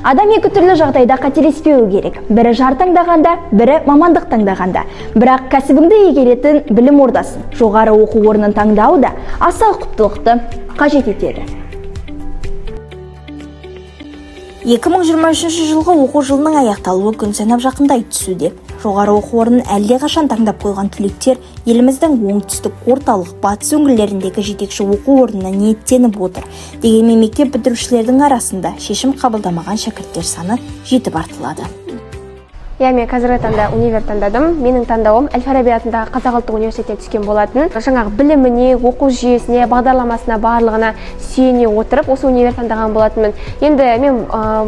Адам екі түрлі жағдайда қателеспеуі керек. Бірі жар таңдағанда, бірі мамандық таңдағанда. Бірақ кәсібіңді игеретін білім ордасын, жоғары оқу орнын таңдау да аса ұқыптылықты қажет етеді. 2023 жылғы оқу жылының аяқталуы күн санап жақындай түсуде. Жоғары оқу орнын әлде қашан таңдап қойған түлектер еліміздің оңтүстік, орталық, батыс өңірлеріндегі жетекші оқу орнына ниеттеніп отыр. Дегенмен мектеп бітірушілердің арасында шешім қабылдамаған шәкірттер саны жетіп артылады. Мен қазіргі таңда универ таңдадым. Менің таңдауым Әл-Фараби атындағы Қазақ ұлттық университетіне түскен болатын. Жаңағы біліміне, оқу жүйесіне, бағдарламасына барлығына сүйене отырып, осы универ таңдаған болатынмын. Енді мен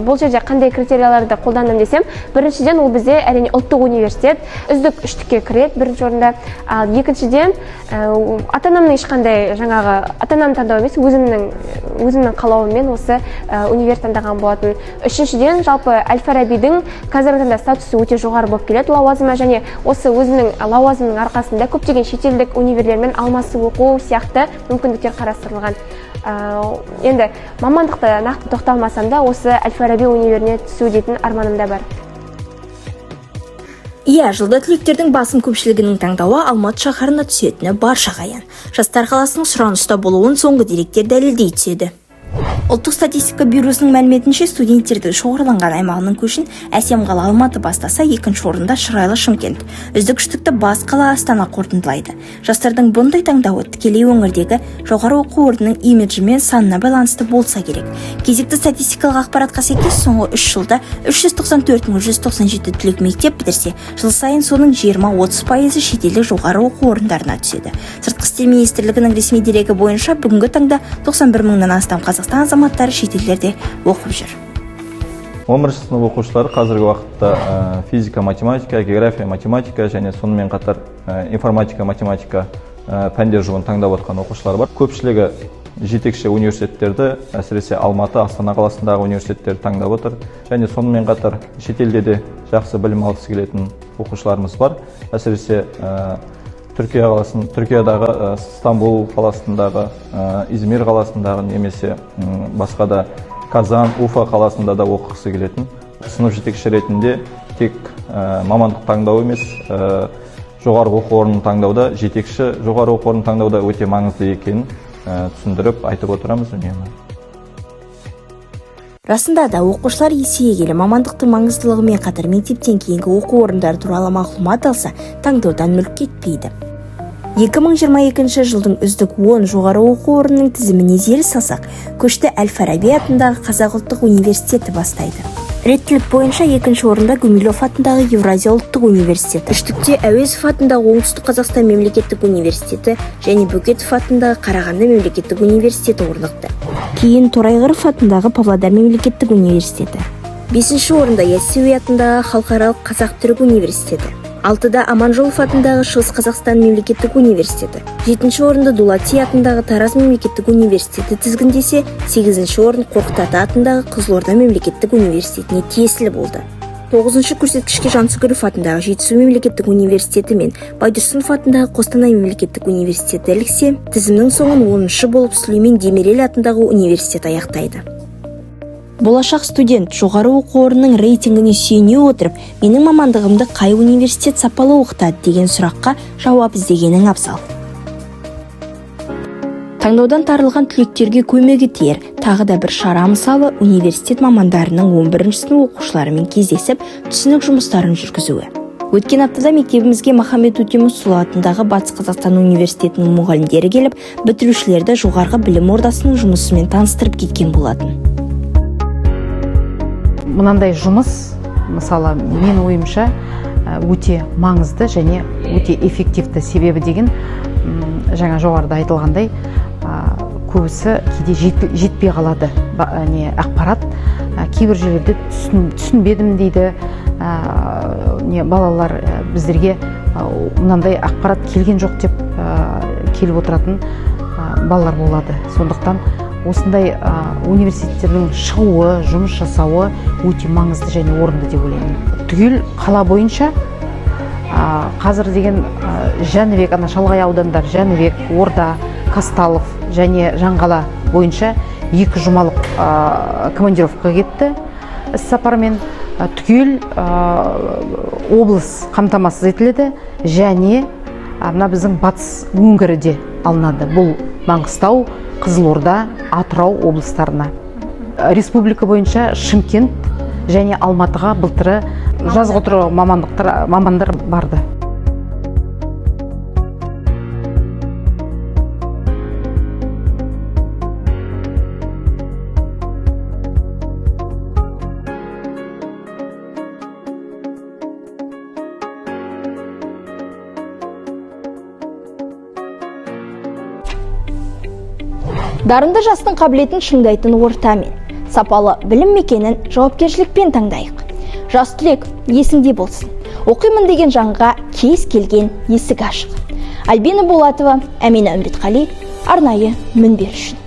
бұл жерде қандай критерияларды қолдандым десем, біріншіден ол бізде әрине ұлттық университет үздік үштікке кіреді бірінші орында. Ал екіншіден ата-анамның ешқандай жаңағы ата-анамның таңдауы емес, өзімнің қалауыммен осы универ таңдаған болатын. Үшіншіден жалпы Әл-Фарабидің қазіргі таңда статусы өте жоғары болып келеді лауазымы, және осы өзінің лауазымының арқасында көптеген шетелдік универлермен алмасып оқу сияқты мүмкіндіктер қарастырылған. Енді мамандықты нақты тоқталмасам да, осы Әл-Фараби универіне түсу дейтін арманым да бар. Жылда түлектердің басым көпшілігінің таңдауы Алматы шаһарына түсетіні баршаға аян. Жастар қаласының сұраныста болуын соңғы деректер дәлелдей түседі. Ұлттық статистика бюросының мәліметінше студенттердің шоғырланған аймағының көшін әсем қала Алматы бастаса, екінші орында шырайлы Шымкент. Үздік үштікті бас қала Астана қорытындылайды. Жастардың бұндай таңдауы тікелей өңірдегі жоғары оқу орнының имиджі мен санына байланысты болса керек. Кезекті статистикалық ақпаратқа сәйкес соңғы 3 жылда 394.197 түлек мектеп бітірсе, жыл сайын соның 20-30% шетелдік жоғары оқу орындарына түседі. Сыртқы істер министрлігінің ресми дерегі бойынша бүгінгі таңда 91 мыңнан астам Қазақстан азаматтары шетелдерде оқып жүр. 11 сынып оқушылары қазіргі уақытта физика, математика, география, математика және сонымен қатар информатика, математика пәндер жұбын таңдап отқан оқушылар бар. Көпшілігі жетекші университеттерді, әсіресе Алматы, Астана қаласындағы университеттерді таңдап отыр. Және сонымен қатар шетелде де жақсы білім алғысы келетін оқушыларымыз бар. Әсіресе Түркиядағы Стамбул қаласындағы, Измир қаласындағы немесе басқа да Казан, Уфа қаласында да оқығысы келетін. Сынып жетекші ретінде тек мамандық таңдау емес, жоғары оқу орнын таңдауда, жетекші жоғары оқу орнын таңдауда өте маңызды екенін түсіндіріп айтып отырамыз үнемі. Расында да оқушылар есейе келе мамандықтың маңыздылығымен қатар мектептен кейінгі оқу орындары туралы мағлұмат алса, таңдаудан мүлт кетпейді. 2022 жылдың үздік 10 жоғары оқу орнының тізіміне зер салсақ, көшті Әл-Фараби атындағы Қазақ ұлттық университеті бастайды. Реттілік бойынша екінші орында Гумилев атындағы Евразия ұлттық университеті, үштікте Әуезов атындағы Оңтүстік Қазақстан мемлекеттік университеті және Бөкетов атындағы Қарағанды мемлекеттік университеті орнықты. Кейін Торайғыров атындағы Павлодар мемлекеттік университеті. 5-ші орында Яссауи атындағы Халықаралық Қазақ-Түрік университеті. 6-да Аманжолов атындағы Шығыс Қазақстан мемлекеттік университеті. 7-ші орында Дулати атындағы Тараз мемлекеттік университеті тізгіндесе, 8-ші орын Қорқыт Ата атындағы Қызылорда мемлекеттік университетіне тиесілі болды. 9-шы көрсеткішке Жансүгіров атындағы Жетісу мемлекеттік университеті мен Байдұрсынов атындағы Қостанай мемлекеттік университеті іліксе, тізімнің соңын 10-шы болып Сүлеймен Демирел атындағы университет аяқтайды. Болашақ студент жоғары оқу орнының рейтингіне сүйене отырып, менің мамандығымды қай университет сапалы оқытады деген сұраққа жауап іздегенің абзал. Таңдаудан тарылған түлектерге көмегі тиер. Тағы да бір шара мысалы университет мамандарының 11-ші сынып оқушыларымен кездесіп, түсінік жұмыстарын жүргізуі. Өткен аптада мектебімізге Махамбет Өтемісұлы атындағы Батыс Қазақстан университетінің мұғалімдері келіп, бітірушілерді жоғарғы білім ордасының жұмысымен таныстырып кеткен болатын. Мынандай жұмыс, мысалы, мен ойымша өте маңызды және өте эффективті. Себебі деген, жаңа жоғарыда айтылғандай, көбісі кейде жетпей қалады ақпарат. Кейбір жерлерде түсінбедім дейді. Балалар біздерге мынандай ақпарат келген жоқ деп келіп отыратын балалар болады. Сондықтан осындай университеттердің шығуы, жұмыс жасауы өте маңызды және орынды деп ойлаймын. Түгел қала бойынша қазір деген Жәнібек, шалғай аудандар, Жәнібек, Орда, Казталов және Жаңғала бойынша 2 жұмалық командировка кетті. іс-сапармен түгел облыс қамтамасыз етіледі және мына біздің батыс өңірі алынады. Бұл Маңғыстау, Қызылорда, Атырау облыстарына. Республика бойынша Шымкент және Алматыға былтыры жазғытұрғы мамандар барды. Дарынды жастың қабілетін шыңдайтын ортамен, сапалы білім мекенін жауапкершілікпен таңдайық. Жас түлек есіңде болсын. Оқимын деген жанға кез келген есік ашық. Альбина Болатова, Әмина Үмбетқали, арнайы Мінбер үшін.